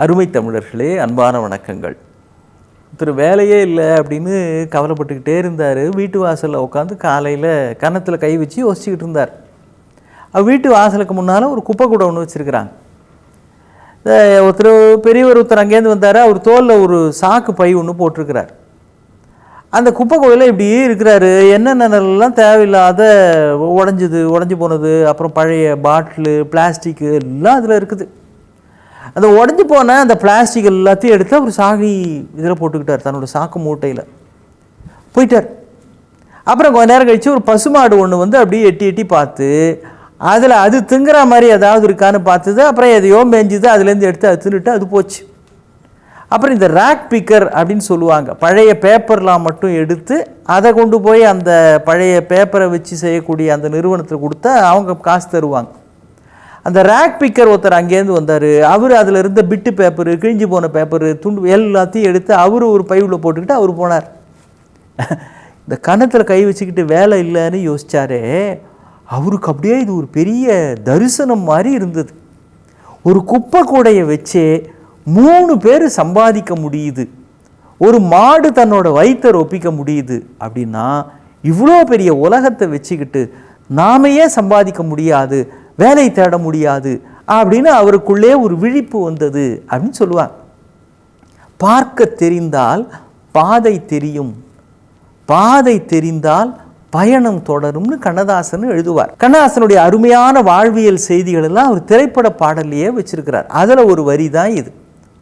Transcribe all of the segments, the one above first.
அருமை தமிழர்களே, அன்பான வணக்கங்கள். ஒருத்தர் வேலையே இல்லை அப்படின்னு கவலைப்பட்டுக்கிட்டே இருந்தார். வீட்டு வாசலில் உட்காந்து காலையில் கன்னத்தில் கை வச்சு யோசிச்சுக்கிட்டு இருந்தார். வீட்டு வாசலுக்கு முன்னால் ஒரு குப்பை கூடை ஒன்று வச்சுருக்கிறாங்க. ஒருத்தர் அங்கேருந்து வந்தார். அவர் தோளில் ஒரு சாக்கு பை ஒன்று போட்டிருக்கிறார். அந்த குப்பை கூடையில் இப்படியே இருக்கிறாரு. என்னென்னலாம் தேவையில்லாத உடஞ்சி போனது, அப்புறம் பழைய பாட்டிலு, பிளாஸ்டிக்கு எல்லாம் அதில் இருக்குது. அந்த உடஞ்சி போன அந்த பிளாஸ்டிக் எல்லாத்தையும் எடுத்து அவர் சாகி இதில் போட்டுக்கிட்டார், தன்னோட சாக்கு மூட்டையில் போயிட்டார். அப்புறம் கொஞ்ச நேரம் கழித்து ஒரு பசுமாடு ஒன்று வந்து அப்படியே எட்டி எட்டி பார்த்து அதில் அது திங்குற மாதிரி ஏதாவது இருக்கான்னு பார்த்தது. அப்புறம் எதையோ மேஞ்சுது, அதுலேருந்து எடுத்து அது தின்னுட்டு அது போச்சு. அப்புறம் இந்த ரேக் பிக்கர் அப்படின்னு சொல்லுவாங்க, பழைய பேப்பர்லாம் மட்டும் எடுத்து அதை கொண்டு போய் அந்த பழைய பேப்பரை வச்சு செய்யக்கூடிய அந்த நிறுவனத்தில் கொடுத்தா அவங்க காசு தருவாங்க. அந்த ரேக் பிக்கர் ஒருத்தர் அங்கேருந்து வந்தார். அவர் அதில் இருந்த பிட்டு பேப்பரு, கிழிஞ்சு போன பேப்பரு, துண்டு எல்லாத்தையும் எடுத்து அவர் ஒரு பையில் போட்டுக்கிட்டு அவர் போனார். இந்த கன்னத்தில் கை வச்சுக்கிட்டு வேலை இல்லைன்னு யோசித்தாரே, அவருக்கு அப்படியே இது ஒரு பெரிய தரிசனம் மாதிரி இருந்தது. ஒரு குப்பை கூடையை வச்சே 3 பேர் சம்பாதிக்க முடியுது, ஒரு மாடு தன்னோட வயிற்றை ஒப்பிக்க முடியுது அப்படின்னா இவ்வளோ பெரிய உலகத்தை வச்சுக்கிட்டு நாம ஏன் சம்பாதிக்க முடியாது, வேலை தேட முடியாது அப்படின்னு அவருக்குள்ளே ஒரு விழிப்பு வந்தது அப்படின்னு சொல்லுவாங்க. பார்க்க தெரிந்தால் பாதை தெரியும், பாதை தெரிந்தால் பயணம் தொடரும்னு கண்ணதாசன் எழுதுவார். கண்ணதாசனுடைய அருமையான வாழ்வியல் செய்திகள் எல்லாம் அவர் திரைப்பட பாடலையே வச்சிருக்கிறார். அதில் ஒரு வரி தான் இது,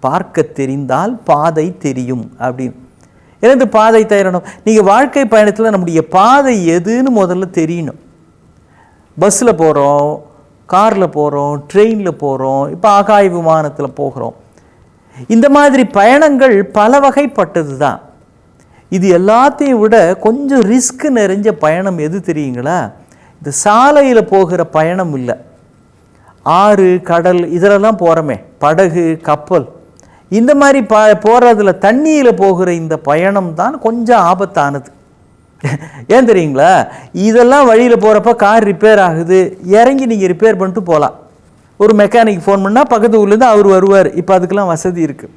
பார்க்க தெரிந்தால் பாதை தெரியும் அப்படின்னு. எனது பாதை தெரியணும். நீங்கள் வாழ்க்கை பயணத்தில் நம்முடைய பாதை எதுன்னு முதல்ல தெரியணும். பஸ்ஸில் போகிறோம், காரில் போகிறோம், ட்ரெயினில் போகிறோம், இப்போ ஆகாய விமானத்தில் போகிறோம். இந்த மாதிரி பயணங்கள் பல வகைப்பட்டது தான். இது எல்லாத்தையும் விட கொஞ்சம் ரிஸ்க் நிறைஞ்ச பயணம் எது தெரியுங்களா? இந்த சாலையில் போகிற பயணம் இல்லை, ஆறு கடல் இதிலெல்லாம் போகிறோமே, படகு கப்பல், இந்த மாதிரி போகிறதுல தண்ணியில் போகிற இந்த பயணம் தான் கொஞ்சம் ஆபத்தானது. ஏன் தெரியுங்களா? இதெல்லாம் வழியில் போகிறப்ப கார் ரிப்பேர் ஆகுது, இறங்கி நீங்கள் ரிப்பேர் பண்ணிட்டு போகலாம். ஒரு மெக்கானிக் ஃபோன் பண்ணால் பக்கத்து ஊர்லேருந்து அவர் வருவார். இப்போ அதுக்கெல்லாம் வசதி இருக்குது.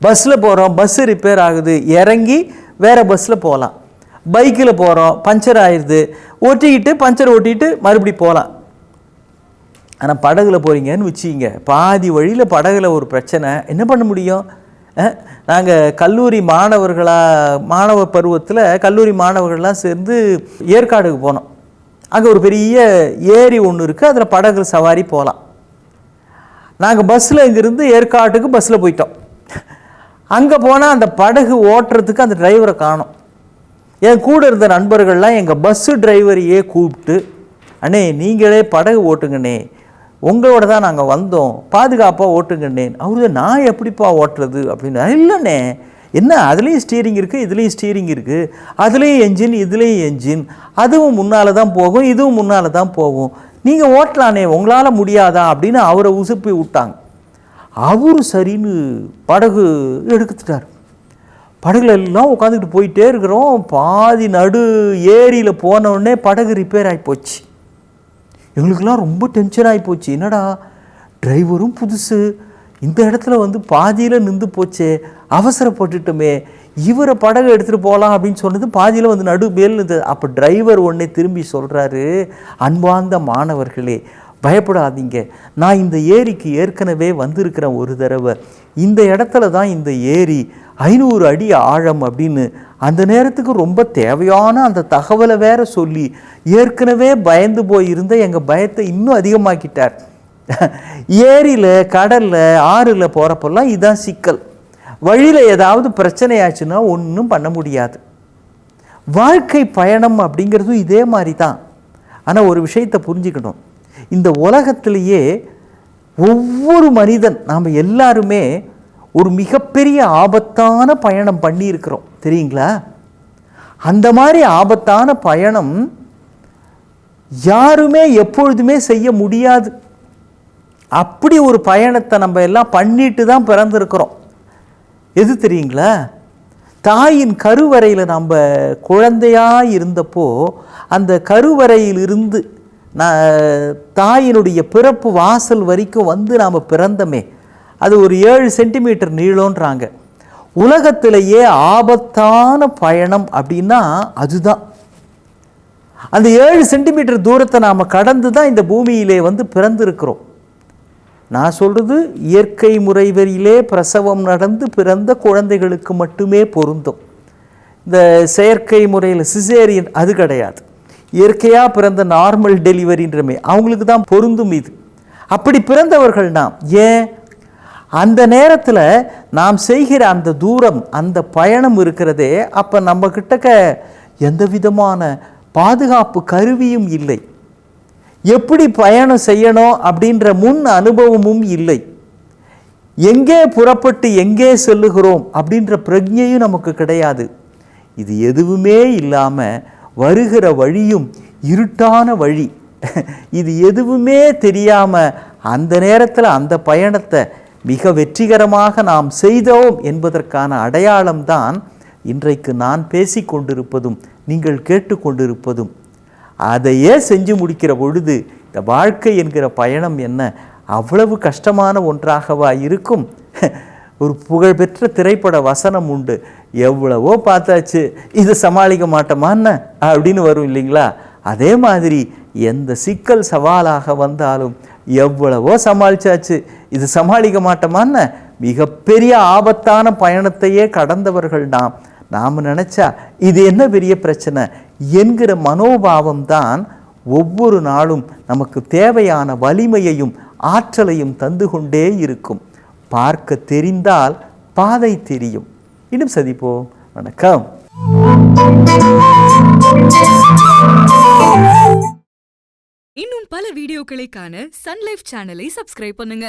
பஸ்ஸில் போகிறோம், பஸ்ஸு ரிப்பேர் ஆகுது, இறங்கி வேறு பஸ்ஸில் போகலாம். பைக்கில் போகிறோம், பஞ்சர் ஆயிடுது, பஞ்சர் ஓட்டிக்கிட்டு மறுபடி போகலாம். ஆனால் படகுல போகிறீங்கன்னு வச்சுக்கிங்க, பாதி வழியில் படகுல ஒரு பிரச்சனை, என்ன பண்ண முடியும்? நாங்கள் கல்லூரி மாணவ பருவத்தில் கல்லூரி மாணவர்கள்லாம் சேர்ந்து ஏற்காடுக்கு போனோம். அங்கே ஒரு பெரிய ஏரி ஒன்று இருக்குது, அதில் படகு சவாரி போகலாம். நாங்கள் பஸ்ஸில் இங்கேருந்து ஏற்காட்டுக்கு பஸ்ஸில் போயிட்டோம். அங்கே போனால் அந்த படகு ஓட்டுறதுக்கு அந்த டிரைவரை காணோம். என் கூட இருந்த நண்பர்கள்லாம் எங்கள் பஸ்ஸு டிரைவரையே கூப்பிட்டு, அண்ணே நீங்களே படகு ஓட்டுங்கண்ணே, உங்களோட தான் நாங்கள் வந்தோம், பாதுகாப்பாக ஓட்டுங்கண்ணேன். அவரு நான் எப்படிப்பா ஓட்டுறது அப்படின்னு. இல்லைண்ணே, என்ன அதுலேயும் ஸ்டீரிங் இருக்குது, இதுலேயும் ஸ்டீரிங் இருக்குது, அதுலேயும் என்ஜின் இதுலேயும் என்ஜின், அதுவும் முன்னால் தான் போகும், இதுவும் முன்னால் தான் போகும், நீங்கள் ஓட்டலானே, உங்களால் முடியாதா அப்படின்னு அவரை உசுப்பி விட்டாங்க. அவரு சரின்னு படகு எடுத்துட்டார். படகுல எல்லாம் உட்காந்துக்கிட்டு போயிட்டே இருக்கிறோம். பாதி நடு ஏரியில் போனவுடனே படகு ரிப்பேர் ஆகி போச்சு. எங்களுக்கெல்லாம் ரொம்ப டென்ஷன் ஆகி போச்சு. என்னடா டிரைவரும் புதுசு, இந்த இடத்துல வந்து பாதியில் நின்று போச்சே, அவசரப்பட்டுட்டோமே, இவரை படகு எடுத்துகிட்டு போகலாம் அப்படின்னு சொன்னது பாதியில் வந்து நடு மேல் இருந்தது. அப்போ டிரைவர் உடனே திரும்பி சொல்கிறாரு, அன்பார்ந்த மாணவர்களே பயப்படாதீங்க, நான் இந்த ஏரிக்கு ஏற்கனவே வந்திருக்கிறேன் ஒரு தடவை, இந்த இடத்துல தான் இந்த ஏரி 500 அடி ஆழம் அப்படின்னு அந்த நேரத்துக்கு ரொம்ப தேவையான அந்த தகவலை வேற சொல்லி ஏற்கனவே பயந்து போயிருந்த எங்கள் பயத்தை இன்னும் அதிகமாக்கிட்டார். ஏரியில், கடலில், ஆறில் போகிறப்பெல்லாம் இதுதான் சிக்கல். வழியில் ஏதாவது பிரச்சனையாச்சுன்னா ஒன்றும் பண்ண முடியாது. வாழ்க்கை பயணம் அப்படிங்கிறதும் இதே மாதிரி தான். ஆனால் ஒரு விஷயத்தை புரிஞ்சுக்கணும், இந்த உலகத்திலேயே ஒவ்வொரு மனிதன், நாம் எல்லாருமே ஒரு மிகப்பெரிய ஆபத்தான பயணம் பண்ணியிருக்கிறோம் தெரியுங்களா? அந்த மாதிரி ஆபத்தான பயணம் யாருமே எப்பொழுதுமே செய்ய முடியாது. அப்படி ஒரு பயணத்தை நம்ம எல்லாம் பண்ணிட்டு தான் பிறந்திருக்கிறோம். எது தெரியுங்களா? தாயின் கருவறையில் நம்ம குழந்தையாக இருந்தப்போ அந்த கருவறையிலிருந்து தாயினுடைய பிறப்பு வாசல் வரைக்கும் வந்து நாம் பிறந்தமே, அது ஒரு 7 சென்டிமீட்டர் நீளம்ன்றாங்க. உலகத்திலேயே ஆபத்தான பயணம் அப்படின்னா அதுதான். அந்த 7 சென்டிமீட்டர் தூரத்தை நாம் கடந்து தான் இந்த பூமியிலே வந்து பிறந்திருக்கிறோம். நான் சொல்கிறது இயற்கை முறையிலே பிரசவம் நடந்து பிறந்த குழந்தைகளுக்கு மட்டுமே பொருந்தும். இந்த செயற்கை முறையில் சிசேரியன் அது கிடையாது. இயற்கையாக பிறந்த நார்மல் டெலிவரின்றமே அவங்களுக்கு தான் பொருந்தும் இது. அப்படி பிறந்தவர்கள் நாம். ஏன் அந்த நேரத்தில் நாம் செய்கிற அந்த தூரம், அந்த பயணம் இருக்கிறதே, அப்போ நம்ம கிட்டக்க எந்த விதமான பாதுகாப்பு கருவியும் இல்லை. எப்படி பயணம் செய்யணும் அப்படின்ற முன் அனுபவமும் இல்லை. எங்கே புறப்பட்டு எங்கே செல்லுகிறோம் அப்படின்ற பிரஜையும் நமக்கு கிடையாது. இது எதுவுமே இல்லாமல் வருகிற வழியும் இருட்டான வழி. இது எதுவுமே தெரியாமல் அந்த நேரத்தில் அந்த பயணத்தை மிக வெற்றிகரமாக நாம் செய்தோம் என்பதற்கான அடையாளம்தான் இன்றைக்கு நான் பேசிக்கொண்டிருப்பதும் நீங்கள் கேட்டுக்கொண்டிருப்பதும். அதையே செஞ்சு முடிக்கிற பொழுது இந்த வாழ்க்கை என்கிற பயணம் என்ன அவ்வளவு கஷ்டமான ஒன்றாகவா இருக்கும்? ஒரு புகழ்பெற்ற திரைப்பட வசனம் உண்டு, எவ்வளவோ பார்த்தாச்சு இது சமாளிக்க மாட்டோமான்னு அப்படின்னு வரும் இல்லைங்களா? அதே மாதிரி எந்த சிக்கல் சவாலாக வந்தாலும் எவ்வளவோ சமாளிச்சாச்சு, இது சமாளிக்க மாட்டோமான்னு மிகப்பெரிய ஆபத்தான பயணத்தையே கடந்தவர்கள் நாம் நினச்சா இது என்ன பெரிய பிரச்சனை என்கிற மனோபாவம் தான் ஒவ்வொரு நாளும் நமக்கு தேவையான வலிமையையும் ஆற்றலையும் தந்து கொண்டே இருக்கும். பார்க்க தெரிந்தால் பாதை தெரியும். இன்னும் சந்திப்போம். வணக்கம். இன்னும் பல வீடியோக்களை காண சன் லைஃப் சேனலை சப்ஸ்கிரைப் பண்ணுங்க.